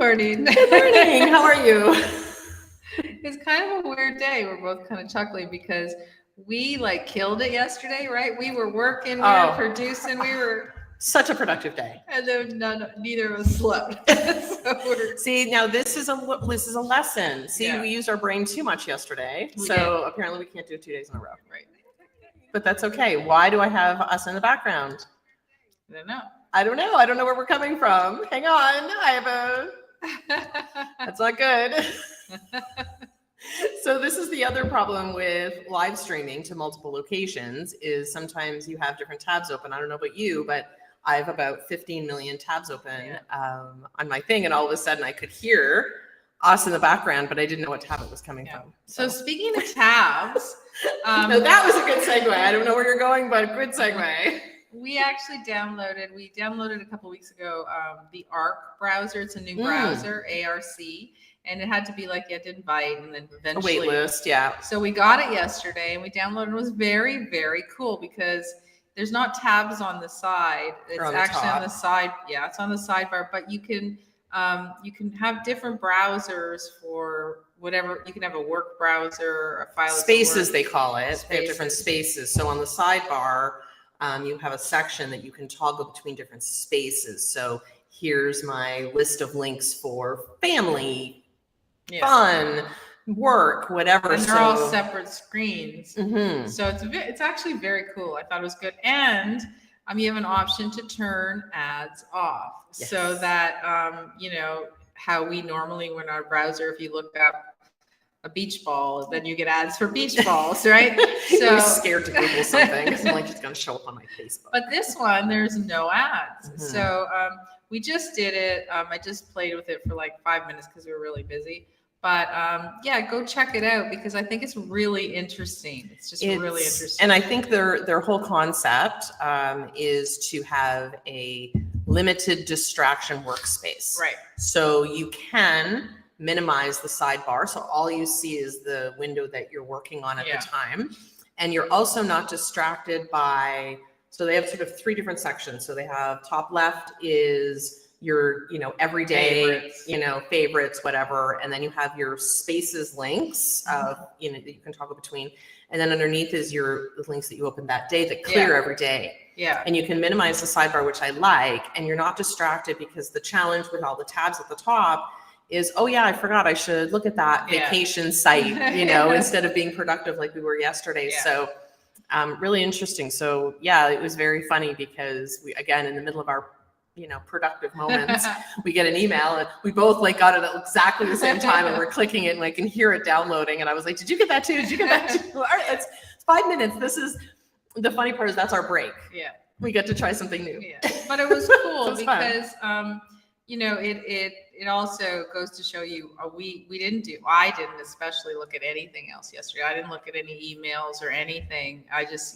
morning. Good morning. How are you? It's kind of a weird day. We're both kind of chuckling because we killed it yesterday, right? We were working, we were producing, we were such a productive day, and then neither of us slept. See, now this is a lesson. See, we used our brain too much yesterday, so apparently we can't do it 2 days in a row. Right. But that's okay. Why do I have us in the background? I don't know. I don't know where we're coming from. Hang on. That's not good. So this is the other problem with live streaming to multiple locations is sometimes you have different tabs open. I don't know about you, but I have about 15 million tabs open on my thing. And all of a sudden I could hear us in the background, but I didn't know what tab it was coming from. So speaking of tabs. No, that was a good segue. I don't know where you're going, but good segue. We actually downloaded a couple weeks ago the ARC browser. It's a new browser, ARC. And it had to be you had to invite and then eventually. A wait list, So we got it yesterday and we downloaded it. It was very, very cool because there's not tabs on the side. It's actually on the side. Yeah, it's on the sidebar, but you can have different browsers for whatever. You can have a work browser, a file. Spaces, they call it. They have different spaces. So on the sidebar, you have a section that you can toggle between different spaces. So here's my list of links for family, fun, work, whatever. And they're all separate screens. Mm-hmm. So it's actually very cool. I thought it was good. And you have an option to turn ads off. Yes. So that, how we normally, when our browser, if you look up a beach ball, then you get ads for beach balls, right? So I'm scared to Google something because I'm it's going to show up on my Facebook. But this one, there's no ads. Mm-hmm. So we just did it. I just played with it for 5 minutes because we were really busy. But go check it out because I think it's really interesting. It's really interesting. And I think their whole concept is to have a limited distraction workspace. Right. So you can minimize the sidebar. So all you see is the window that you're working on at the time. And you're also not distracted by, so they have sort of 3 different sections. So they have top left is your, everyday, favorites, whatever. And then you have your spaces links, that you can toggle between. And then underneath is the links that you open that day that clear every day. Yeah. And you can minimize the sidebar, which I like. And you're not distracted because the challenge with all the tabs at the top is, I forgot I should look at that vacation site, instead of being productive like we were yesterday. Yeah. So really interesting. So it was very funny because we, again, in the middle of our productive moments, we get an email and we both got it at exactly the same time and we're clicking it and I can hear it downloading. And I was like, did you get that too? Did you get that too? All right, it's 5 minutes. This is the funny part is that's our break. Yeah. We get to try something new. Yeah. But it was cool because, it also goes to show you, I didn't especially look at anything else yesterday. I didn't look at any emails or anything. I just,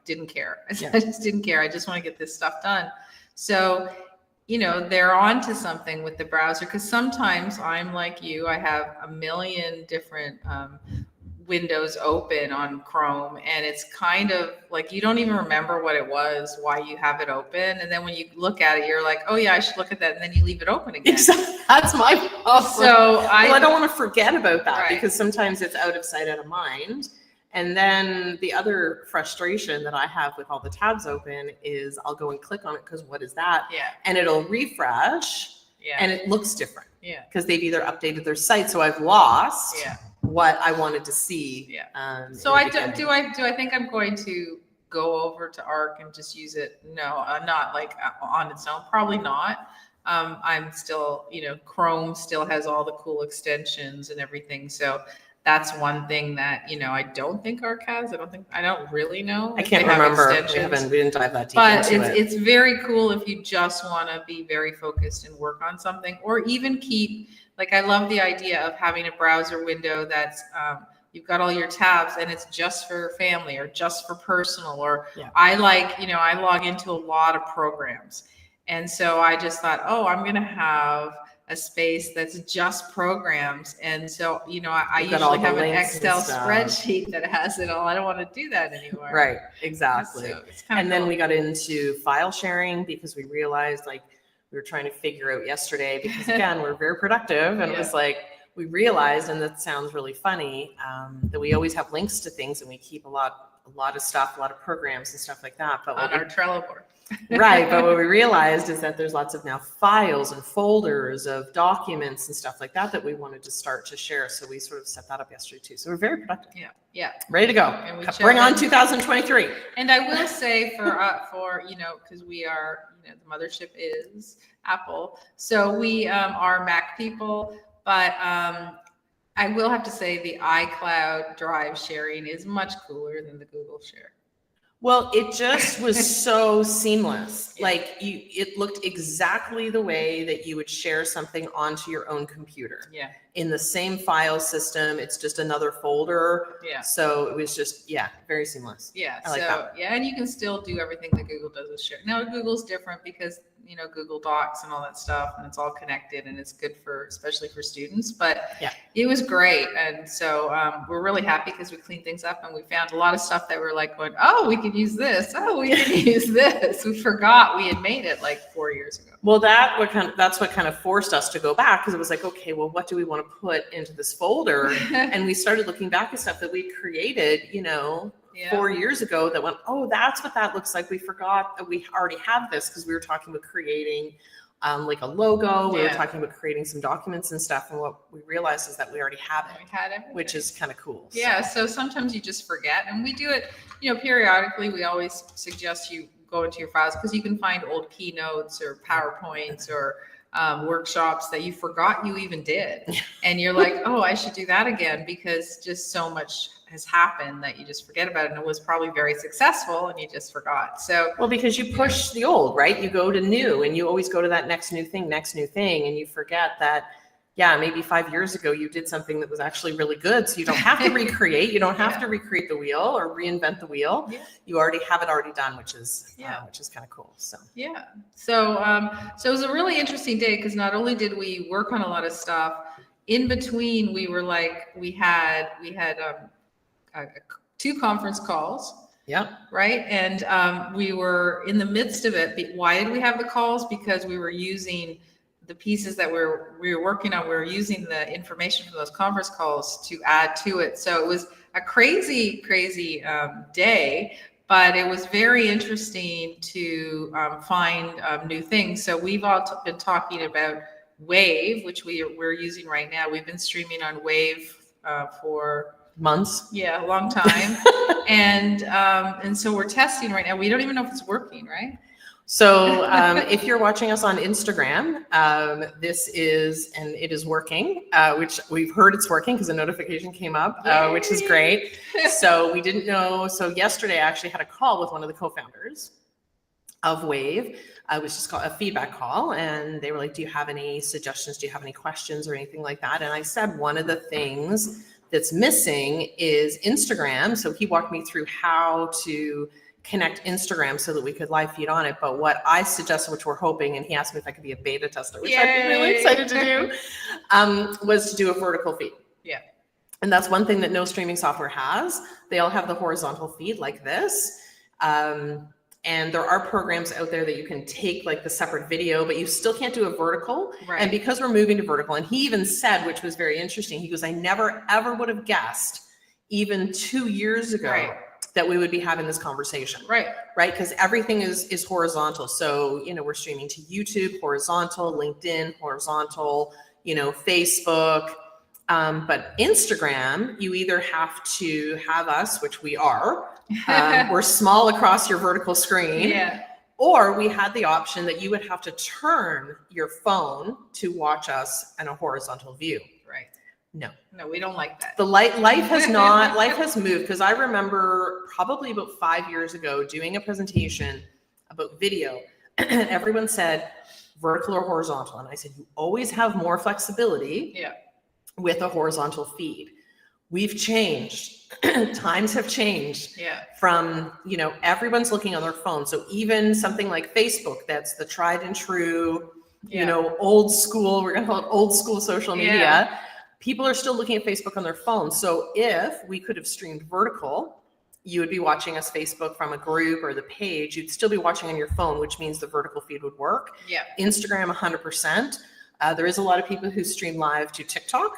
didn't care. Yeah. I just didn't care. I just want to get this stuff done. So, they're on to something with the browser because sometimes I'm like you, I have a million different windows open on Chrome and it's kind of you don't even remember what it was, why you have it open. And then when you look at it, you're like, oh yeah, I should look at that. And then you leave it open again. Exactly. That's my problem. So I don't want to forget about that because sometimes it's out of sight, out of mind. And then the other frustration that I have with all the tabs open is I'll go and click on it because what is that? Yeah. And it'll refresh and it looks different. Yeah. Because they've either updated their site. So I've lost what I wanted to see. Yeah. So do I think I'm going to go over to ARC and just use it? No, not on its own. Probably not. I'm still, Chrome still has all the cool extensions and everything. So that's one thing that, I don't think ARC has. I don't really know. I can't remember. We didn't dive that deep into it. But it's very cool if you just want to be very focused and work on something or even keep, I love the idea of having a browser window that's, you've got all your tabs and it's just for family or just for personal or I log into a lot of programs. And so I just thought, I'm going to have a space that's just programs. And so, I usually have an Excel spreadsheet that has it all. I don't want to do that anymore. Right. Exactly. So and then we got into file sharing because we realized we were trying to figure out yesterday, because again, we're very productive, and Yeah. it was like, we realized, and that sounds really funny, that we always have links to things, and we keep a lot of stuff, a lot of programs and stuff like that. But On our Trello board. right. But what we realized is that there's lots of now files and folders of documents and stuff like that that we wanted to start to share. So we sort of set that up yesterday too. So we're very productive. Yeah. Yeah. Ready to go. And we Bring on check- 2023. And I will say for you know, because we are, you know, the mothership is Apple, so we are Mac people, but I will have to say the iCloud Drive sharing is much cooler than the Google Share. Well, it just was so seamless. Yeah. Like it looked exactly the way that you would share something onto your own computer. Yeah. In the same file system, it's just another folder. Yeah. So it was just, yeah, very seamless. Yeah. I like so that. yeah, and you can still do everything that Google does with Share. Now Google's different because, you know, Google Docs and all that stuff, and it's all connected, and it's good for, especially for students, but Yeah. it was great. And so we're really happy because we cleaned things up, and we found a lot of stuff that we're like going, oh, we could use this. Oh, we could use this. We forgot we had made it like 4 years ago. Well, that's what kind of forced us to go back, because it was like, okay, well, what do we want to put into this folder? And we started looking back at stuff that we created, you know, Yeah. 4 years ago, that went, oh, that's what that looks like. We forgot that we already have this, because we were talking about creating like a logo. We were Yeah. talking about creating some documents and stuff. And what we realized is that we already have We it, had everything. which is kind of cool. So- Yeah, so sometimes you just forget, and we do it, you know, periodically. We always suggest you go into your files, because you can find old keynotes or PowerPoints or workshops that you forgot you even did. And you're like, oh, I should do that again, because just so much has happened that you just forget about it. And it was probably very successful, and you just forgot. So Well, because you push the old, right? You go to new, and you always go to that next new thing, and you forget that, yeah, maybe 5 years ago you did something that was actually really good. So you don't have to recreate. You don't have Yeah. to recreate the wheel or reinvent the wheel. Yeah. You already have it already done, which is kind of cool. So yeah. So it was a really interesting day, because not only did we work on a lot of stuff, in between we were like, we had 2 conference calls, yeah, right? And we were in the midst of it. Why did we have the calls? Because we were using the pieces that we were working on. We were using the information from those conference calls to add to it. So it was a crazy day, but it was very interesting to find new things. So we've all been talking about Wave, which we're using right now. We've been streaming on Wave for months. a long time. And so we're testing right now. We don't even know if it's working, right? So if you're watching us on Instagram, this is, and it is working, which we've heard it's working because a notification came up, which is great. So we didn't know. So yesterday I actually had a call with one of the co-founders of Wave. It was just called a feedback call. And they were like, do you have any suggestions? Do you have any questions or anything like that? And I said, one of the things that's missing is Instagram. So he walked me through how to connect Instagram so that we could live feed on it. But what I suggested, which we're hoping, and he asked me if I could be a beta tester, which I'd be really excited to do, was to do a vertical feed. Yeah. And that's one thing that no streaming software has. They all have the horizontal feed like this. And there are programs out there that you can take like the separate video, but you still can't do a vertical. Right. And because we're moving to vertical, and he even said, which was very interesting, he goes, I never ever would have guessed even 2 years ago Right. that we would be having this conversation. Right. Right. Because everything is horizontal. So, you know, we're streaming to YouTube, horizontal, LinkedIn, horizontal, you know, Facebook. But Instagram, you either have to have us, which we are, we're small across your vertical screen. Yeah. Or we had the option that you would have to turn your phone to watch us in a horizontal view. Right. No, We don't like that. the life has moved, because I remember probably about 5 years ago doing a presentation about video and everyone said vertical or horizontal. And I said, you always have more flexibility Yeah. with a horizontal feed. We've changed. Times have changed. Yeah. From, you know, everyone's looking on their phone. So even something like Facebook, that's the tried and true, you know, old school, we're going to call it old school social media. Yeah. People are still looking at Facebook on their phone. So if we could have streamed vertical you would be watching us Facebook from a group or the page, you'd still be watching on your phone, which means the vertical feed would work. Yeah. Instagram, 100%. There is a lot of people who stream live to TikTok.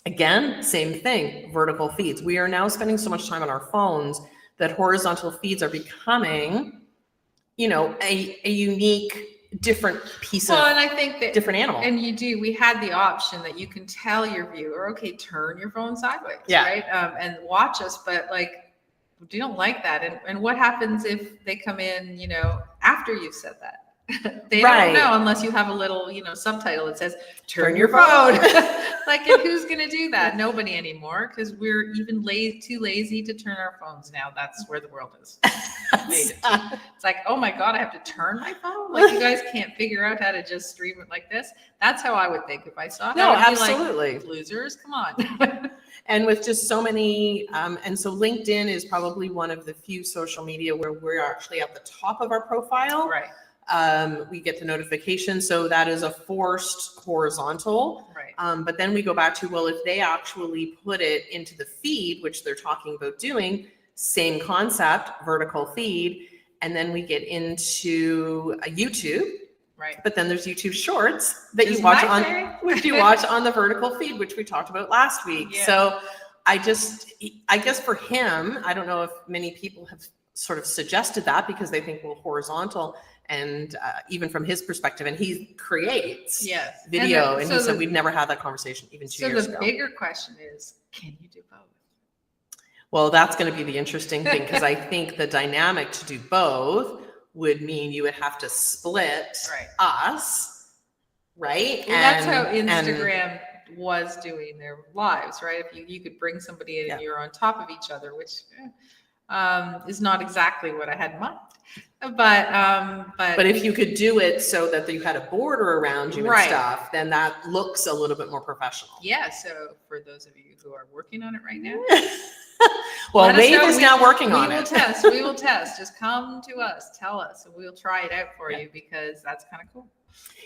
Again, same thing, vertical feeds. We are now spending so much time on our phones that horizontal feeds are becoming, you know, a unique, different piece of, and I think that different animal. And we had the option that you can tell your viewer, okay, turn your phone sideways, Yeah. right? And watch us, but like, we don't like that. And what happens if they come in, you know, after you've said that? They Right. don't know unless you have a little, you know, subtitle that says turn your phone. Like, and who's going to do that? Nobody anymore, because we're even too lazy to turn our phones now. That's where the world is. It's like, oh my God, I have to turn my phone? Like, you guys can't figure out how to just stream it like this? That's how I would think if I saw it. No, I would be absolutely. like, losers, come on. And with just so many, and so LinkedIn is probably one of the few social media where we're actually at the top of our profile. Right. We get the notification. So that is a forced horizontal. Right. But then we go back to, well, if they actually put it into the feed, which they're talking about doing, same concept, vertical feed. And then we get into a YouTube. Right. But then there's YouTube Shorts that Is you watch my on, favorite. which you watch on the vertical feed, which we talked about last week. Yeah. So I guess for him, I don't know if many people have sort of suggested that because they think, well, horizontal, and even from his perspective, and he creates Yes. video, and so he said we've never had that conversation even 2 years the ago. bigger question is, can you do both? Well, that's going to be the interesting thing, because I think the dynamic to do both would mean you would have to split us, right? Well, that's how Instagram was doing their lives, right? If you could bring somebody in and you're on top of each other, which is not exactly what I had in mind. But if you could do it so that you had a border around you and stuff, then that looks a little bit more professional. Yeah. So for those of you who are working on it right now, well, Wave is now working on it. We will test. Just come to us, tell us, and we'll try it out for you, because that's kind of cool.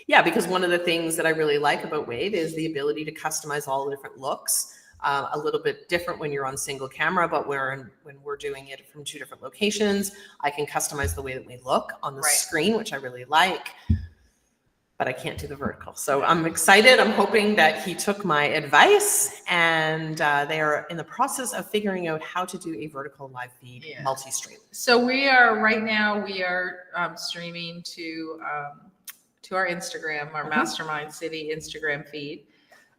Yeah, because one of the things that I really like about Wave is the ability to customize all the different looks. A little bit different when you're on single camera, but when we're doing it from two different locations, I can customize the way that we look on the screen, which I really like, but I can't do the vertical. So I'm excited. I'm hoping that he took my advice, and they are in the process of figuring out how to do a vertical live feed multi-stream. So we are right now, streaming to our Instagram, our Mastermind City Instagram feed.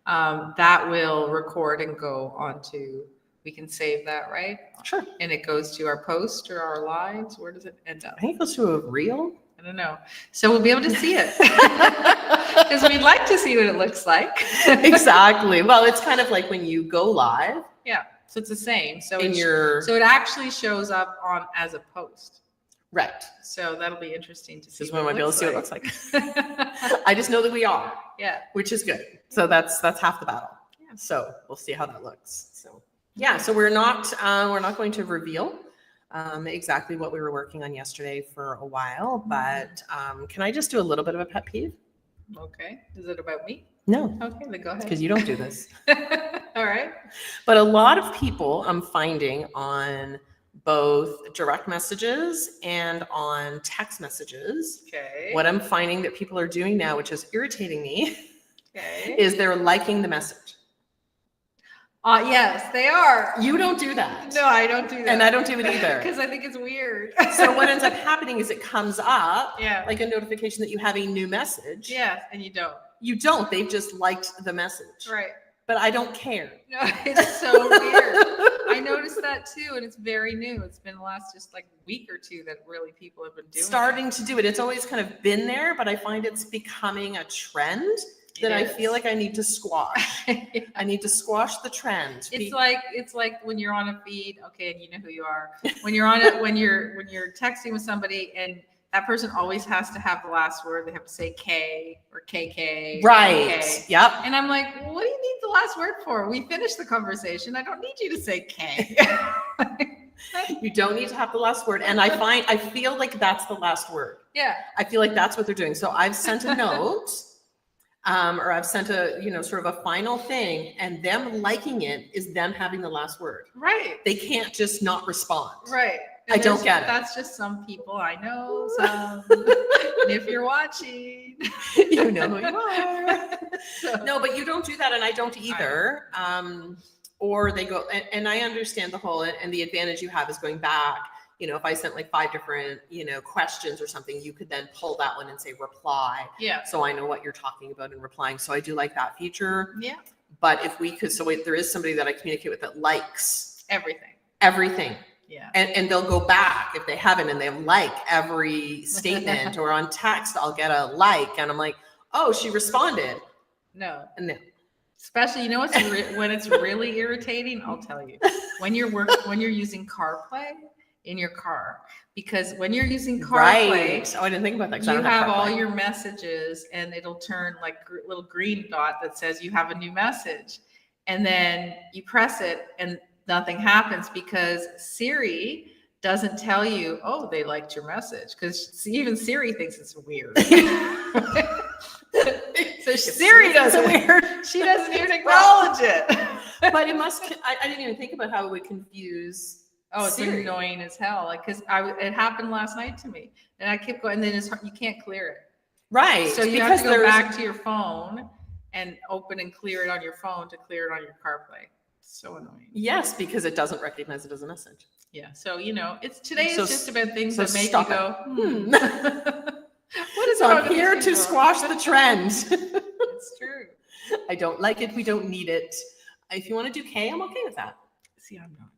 That will record and go onto, we can save that, right? Sure. And it goes to our post or our lives. Where does it end up? I think it goes to a reel. I don't know. So we'll be able to see it, because we'd like to see what it looks like. Exactly. Well, it's kind of like when you go live. Yeah. So it's the same. So so it actually shows up as a post. Right. So that'll be interesting to see. This is when we'll be able to see what it looks like. I just know that we are. Yeah. Which is good. So that's half the battle. Yeah. So we'll see how that looks. So yeah. So we're not going to reveal exactly what we were working on yesterday for a while, but can I just do a little bit of a pet peeve? Okay. Is it about me? No. Okay, then go ahead. Because you don't do this. All right. But a lot of people I'm finding on both direct messages and on text messages. Okay. What I'm finding that people are doing now, which is irritating me, Okay. is they're liking the message. Yes, they are. You don't do that. No, I don't do that. And I don't do it either. Because I think it's weird. So what ends up happening is it comes up Yeah. like a notification that you have a new message. Yeah, and you don't. You don't. They've just liked the message. Right. But I don't care. No, it's so weird. I noticed that too, and it's very new. It's been the last just like week or two that really people have been doing Starting to do it. It's always kind of been there, but I find it's becoming a trend that I feel like I need to squash. I need to squash the trend. It's like when you're on a feed, okay, and you know who you are. When you're on it, when you're texting with somebody and that person always has to have the last word. They have to say K or KK. Right. K. Yep. And I'm like, what do you need the last word for? We finished the conversation. I don't need you to say K. You don't need to have the last word. And I feel like that's the last word. Yeah. I feel like that's what they're doing. So I've sent a note or I've sent a, sort of a final thing, and them liking it is them having the last word. Right. They can't just not respond. Right. I don't get it. That's just some people. I know some. And if you're watching, you know who you are. No, but you don't do that, and I don't either. Or they go, and I understand the whole, and the advantage you have is going back. If I sent like 5 different, questions or something, you could then pull that one and say reply. Yeah. So I know what you're talking about in replying. So I do like that feature. Yeah. But if we could, there is somebody that I communicate with that likes everything. Yeah. And they'll go back if they haven't, and they like every statement, or on text, I'll get a like, and I'm like, oh, she responded. No. Especially, when it's really irritating, I'll tell you, when you're using CarPlay in your car, because when you're using CarPlay, right. Oh, I didn't think about that. You have all your messages, and it'll turn like a little green dot that says you have a new message, and then you press it, and nothing happens because Siri doesn't tell you, oh, they liked your message, because even Siri thinks it's weird. So Siri doesn't weird. She doesn't even acknowledge it. But it must. I didn't even think about how it would confuse. Oh, it's Siri. Annoying as hell. Like, because it happened last night to me, and I kept going, and then you can't clear it. Right. So you have to go back to your phone and open and clear it on your phone to clear it on your CarPlay. So annoying. Yes, because it doesn't recognize it as a message. Yeah. So it's just about things that make you go, What is I'm here to squash the trend. It's true. I don't like it. We don't need it. If you want to do K, I'm okay with that. See, I'm not.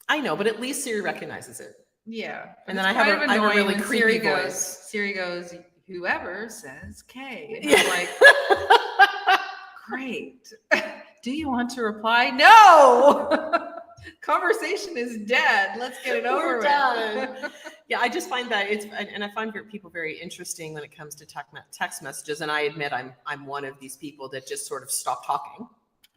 I know, but at least Siri recognizes it. Yeah. And then I have a really creepy voice. Siri goes, whoever says K. And I'm like, great. Do you want to reply? No. Conversation is dead. Let's get it over with. Done. Yeah, I just find that and I find people very interesting when it comes to text messages. And I admit I'm one of these people that just sort of stop talking.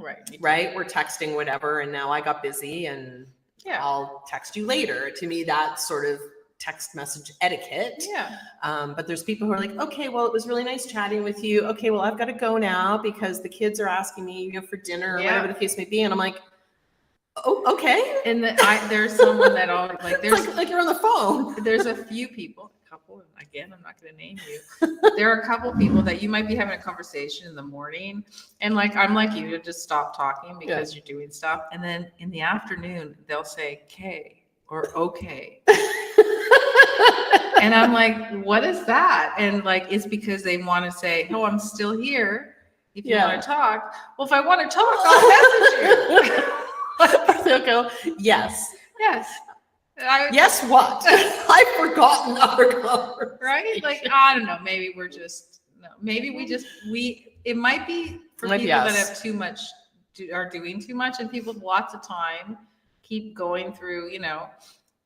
Right. We're texting whatever, and now I got busy, and I'll text you later. To me, that's sort of text message etiquette. Yeah. But there's people who are like, okay, well, it was really nice chatting with you. Okay, well, I've got to go now because the kids are asking me, for dinner or whatever the case may be. And I'm like, oh, okay. And there's someone that always there's like you're on the phone. There's a few people, a couple, and again, I'm not going to name you. There are a couple people that you might be having a conversation in the morning, and I'm like you to just stop talking because you're doing stuff, and then in the afternoon they'll say K or okay. And I'm like, what is that? And it's because they want to say, oh, I'm still here. If you want to talk. Well, if I want to talk, I'll message you. They'll go, yes. Yes. Yes, what? I've forgotten our conversation. Right? I don't know. Maybe it might be for people that have too much, are doing too much, and people with lots of time keep going through,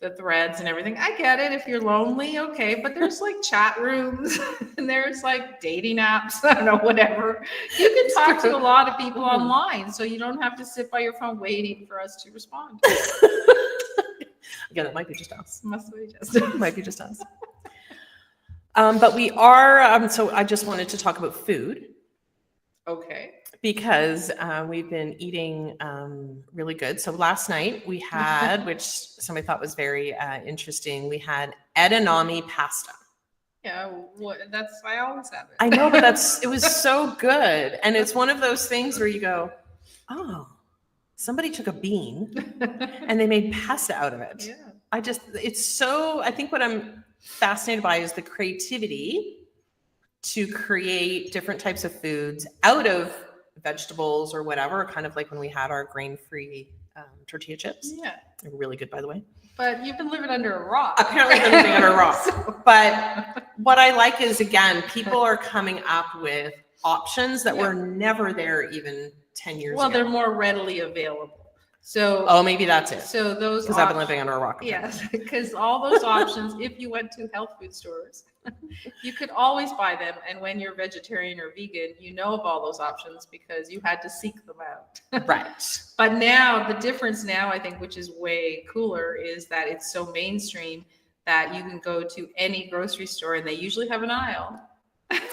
the threads and everything. I get it if you're lonely, okay, but there's chat rooms and there's dating apps, I don't know, whatever. You can talk to a lot of people online, so you don't have to sit by your phone waiting for us to respond. Again, it might be just us. Might be just us. But we are, so I just wanted to talk about food. Okay. Because we've been eating really good. So last night we had, which somebody thought was very interesting, we had edamame pasta. Yeah, I always have it. I know, but it was so good. And it's one of those things where you go, oh, somebody took a bean and they made pasta out of it. Yeah. I think what I'm fascinated by is the creativity to create different types of foods out of vegetables or whatever, kind of like when we had our grain-free tortilla chips. Yeah. They're really good, by the way. But you've been living under a rock. Apparently I've been living under a rock. But what I like is, again, people are coming up with options that were never there even 10 years ago. Well, they're more readily available. So maybe that's it. So those, because I've been living under a rock. Yes, because all those options, if you went to health food stores, you could always buy them. And when you're vegetarian or vegan, you know of all those options because you had to seek them out. Right. But now the difference now, I think, which is way cooler, is that it's so mainstream that you can go to any grocery store and they usually have an aisle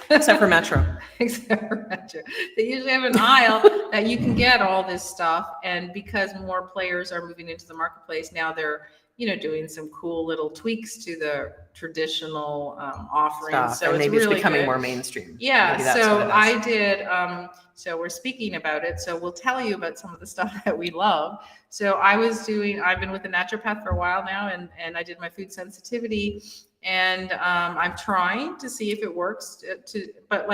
Except for Metro. Except for Metro. They usually have an aisle that you can get all this stuff. And because more players are moving into the marketplace, now they're, doing some cool little tweaks to the traditional offerings. Stuff. So and it's maybe really it's becoming good. more mainstream. Yeah. So I did. So we're speaking about it. So we'll tell you about some of the stuff that we love. So I've been with a naturopath for a while now, and I did my food sensitivity, and I'm trying to see if it works but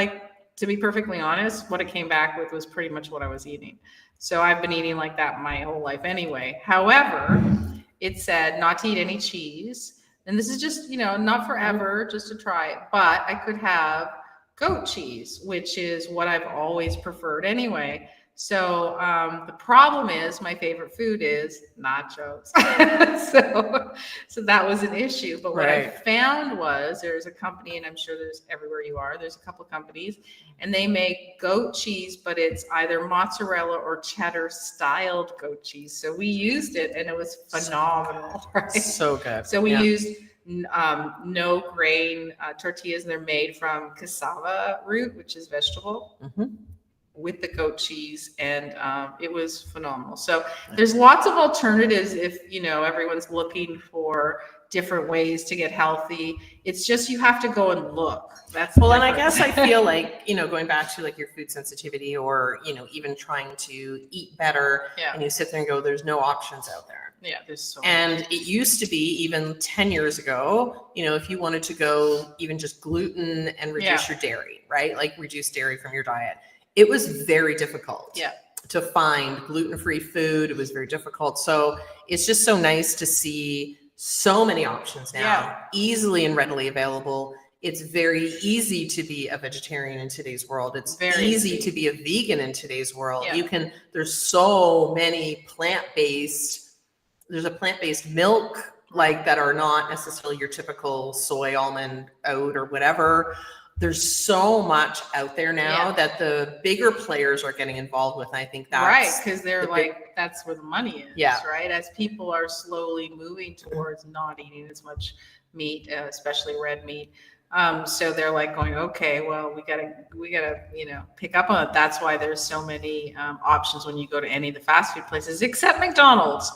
to be perfectly honest, what it came back with was pretty much what I was eating. So I've been eating like that my whole life anyway. However, it said not to eat any cheese. And this is just, not forever, just to try it. But I could have goat cheese, which is what I've always preferred anyway. So the problem is my favorite food is nachos. so that was an issue. But what I found was there's a company, and I'm sure there's everywhere you are, there's a couple of companies, and they make goat cheese, but it's either mozzarella or cheddar styled goat cheese. So we used it and it was phenomenal. Right? So good. So we used no grain tortillas, and they're made from cassava root, which is vegetable. With the goat cheese, and it was phenomenal. So there's lots of alternatives if everyone's looking for different ways to get healthy. It's just you have to go and look. That's and I guess I feel like going back to like your food sensitivity, or even trying to eat better, and you sit there and go, there's no options out there. Yeah, there's so and much. It used to be, even 10 years ago, if you wanted to go even just gluten and reduce your dairy, right? Like reduce dairy from your diet. It was very difficult to find gluten-free food. It was very difficult. So it's just so nice to see so many options now, easily and readily available. It's very easy to be a vegetarian in today's world. It's very easy to be a vegan in today's world. There's so many there's a plant-based milk that are not necessarily your typical soy, almond, oat, or whatever. There's so much out there now that the bigger players are getting involved with. And I think that's right, because they're that's where the money is, right? As people are slowly moving towards not eating as much meat, especially red meat. So they're going, okay, well, we gotta, pick up on it. That's why there's so many options when you go to any of the fast food places, except McDonald's.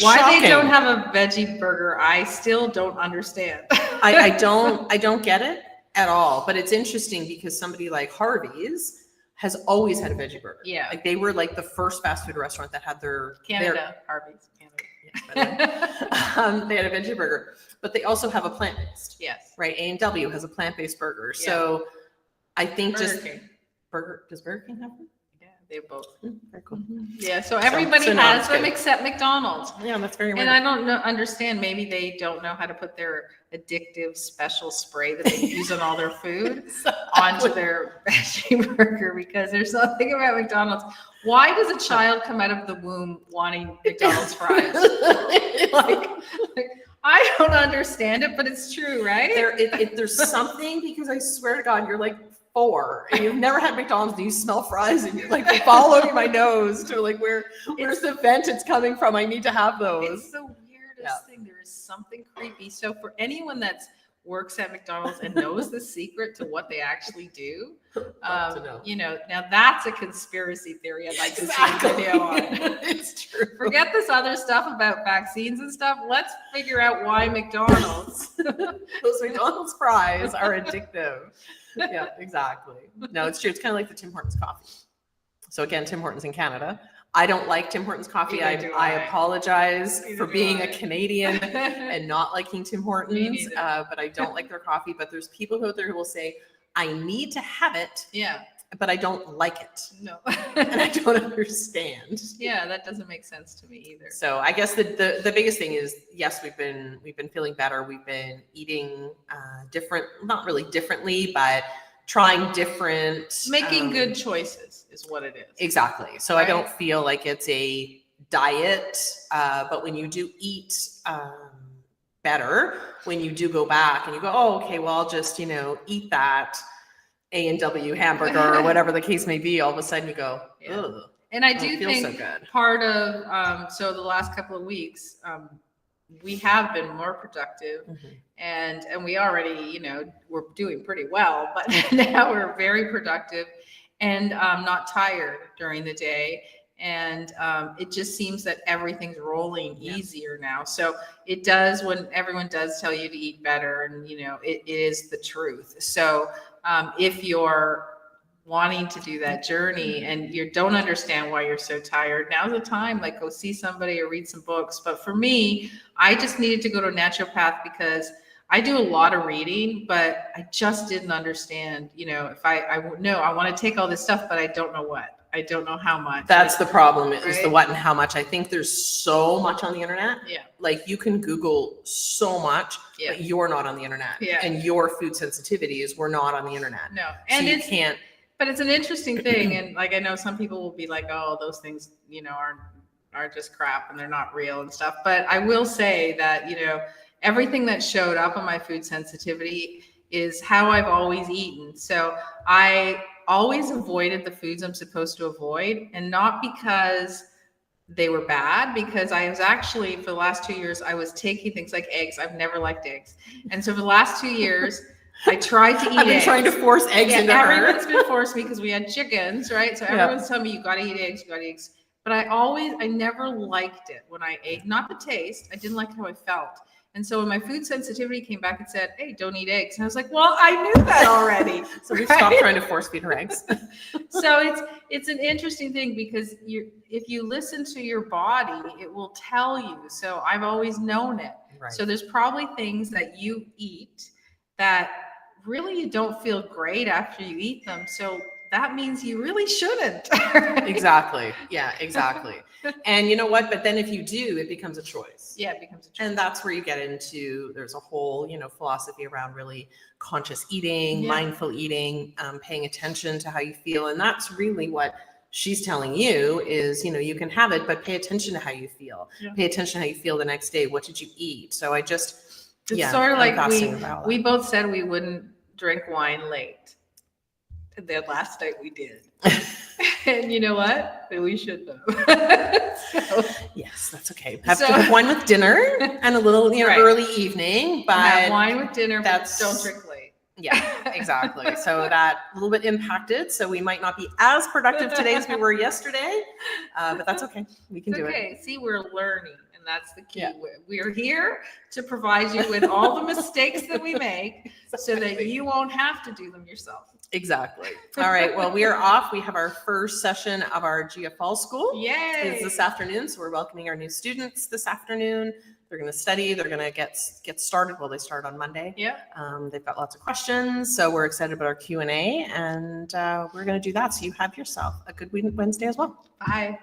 Why they don't have a veggie burger, I still don't understand. I don't get it at all. But it's interesting because somebody like Harvey's has always had a veggie burger. Yeah. They were the first fast food restaurant that had Harvey's. They had a veggie burger, but they also have a plant-based. Yes. Right. A&W has a plant-based burger. So I think does Burger King have one? Yeah, they have both. Very cool. Yeah. So everybody has them except McDonald's. Yeah, that's very weird. And I don't understand. Maybe they don't know how to put their addictive special spray that they use on all their food onto their veggie burger, because there's something about McDonald's. Why does a child come out of the womb wanting McDonald's fries? I don't understand it, but it's true, right? There's something, because I swear to God, you're 4 and you've never had McDonald's and you smell fries and you're following my nose to where's the vent it's coming from? I need to have those. It's the weirdest thing. There is something creepy. So for anyone that works at McDonald's and knows the secret to what they actually do, now that's a conspiracy theory I'd like to see a video on. It's true. Forget this other stuff about vaccines and stuff. Let's figure out why McDonald's. Those McDonald's fries are addictive. Yeah, exactly. No, it's true. It's kind of like the Tim Hortons coffee. So again, Tim Hortons in Canada. I don't like Tim Hortons coffee. I apologize for being a Canadian and not liking Tim Hortons, but I don't like their coffee. But there's people out there who will say, I need to have it, but I don't like it. No. And I don't understand. Yeah, that doesn't make sense to me either. So I guess the biggest thing is, yes, we've been feeling better. We've been eating different, not really differently, but trying different. Making good choices is what it is. Exactly. So right? I don't feel like it's a diet, but when you do eat better, when you do go back and you go, oh, okay, well, I'll just, eat that A&W hamburger or whatever the case may be, all of a sudden you go, ugh. And I do think part of, so the last couple of weeks, we have been more productive, and we already, we're doing pretty well, but now we're very productive and not tired during the day. And it just seems that everything's rolling easier now. So it does, when everyone does tell you to eat better, and it is the truth. So if you're wanting to do that journey and you don't understand why you're so tired, now's the time. Like, go see somebody or read some books. But for me, I just needed to go to a naturopath because I do a lot of reading, but I just didn't understand, if I want to take all this stuff, but I don't know what. I don't know how much. That's the problem, is the what and how much. I think there's so much on the internet. Yeah. Like, you can Google so much, but you're not on the internet. Yeah. And your food sensitivities were not on the internet. No. And so you can't. But it's an interesting thing. And like, I know some people will be like, oh, those things, are just crap and they're not real and stuff. But I will say that, everything that showed up on my food sensitivity is how I've always eaten. So I always avoided the foods I'm supposed to avoid, and not because they were bad, because I was actually, for the last 2 years, I was taking things like eggs. I've never liked eggs. And so for the last 2 years, I tried to eat I've been eggs. trying to force eggs into her. Everyone's been forcing me because we had chickens, right? So everyone's telling me you got to eat eggs, you got to eat eggs. But I never liked it when I ate. Not the taste. I didn't like how I felt. And so when my food sensitivity came back and said, hey, don't eat eggs. And I was like, well, I knew that already. So we stopped trying to force feed her eggs. So it's an interesting thing, because if you listen to your body, it will tell you. So I've always known it. Right. So there's probably things that you eat that really you don't feel great after you eat them. So that means you really shouldn't. Exactly. Yeah, exactly. And you know what? But then if you do, it becomes a choice. Yeah, it becomes a choice. And that's where you get into, there's a whole, philosophy around really conscious eating, mindful eating, paying attention to how you feel. And that's really what she's telling you is, you can have it, but pay attention to how you feel. Yeah. Pay attention to how you feel the next day. What did you eat? So it's sort of like we both said we wouldn't drink wine late. And then last night we did. And you know what? We should know. Yes, that's okay. Have wine with dinner and a little, early evening. But have wine with dinner, but don't drink late. Yeah, exactly. So that a little bit impacted. So we might not be as productive today as we were yesterday. But that's okay. We can do it. Okay. See, we're learning. That's the key. Yeah. We're here to provide you with all the mistakes that we make so that you won't have to do them yourself. Exactly. All right. Well, we are off. We have our first session of our GFL school. Yay. It's this afternoon. So we're welcoming our new students this afternoon. They're going to study. They're going to get started. Well, they start on Monday. Yeah. They've got lots of questions. So we're excited about our Q&A, and we're going to do that. So you have yourself a good Wednesday as well. Bye.